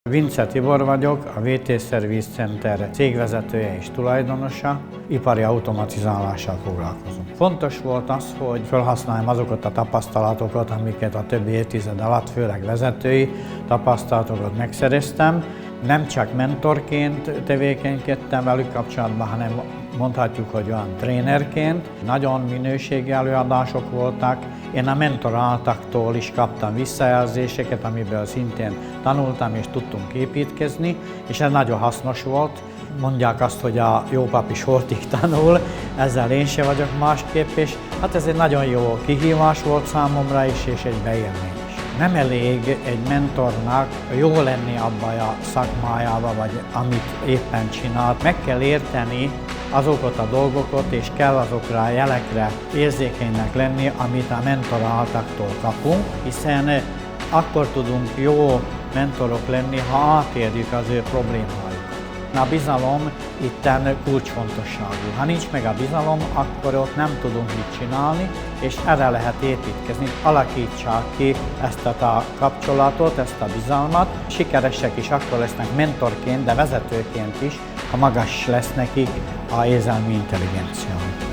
Vince Tibor vagyok, a VT Service Center cégvezetője és tulajdonosa, ipari automatizálással foglalkozunk. Fontos volt az, hogy felhasználjam azokat a tapasztalatokat, amiket a többi évtized alatt, főleg vezetői tapasztalatokat megszereztem. Nem csak mentorként tevékenykedtem velük kapcsolatban, hanem mondhatjuk, hogy olyan trénerként. Nagyon minőségi előadások voltak. Én a mentoráltaktól is kaptam visszajelzéseket, amiből szintén tanultam és tudtunk építkezni, és ez nagyon hasznos volt. Mondják azt, hogy a jó pap is holtig tanul, ezzel én se vagyok másképp, és hát ez egy nagyon jó kihívás volt számomra is, és egy beélmény is. Nem elég egy mentornak jó lenni abban a szakmájában, vagy amit éppen csinált. Meg kell érteni azokat a dolgokat, és kell azokra a jelekre érzékenynek lenni, amit a mentoráltaktól kapunk, hiszen akkor tudunk jó mentorok lenni, ha átérjük az ő problémájukat. A bizalom itten kulcsfontosságú. Ha nincs meg a bizalom, akkor ott nem tudunk mit csinálni, és erre lehet építkezni. Alakítsák ki ezt a kapcsolatot, ezt a bizalmat. Sikeresek is akkor lesznek mentorként, de vezetőként is, ha magas lesz nekik a érzelmi intelligencia.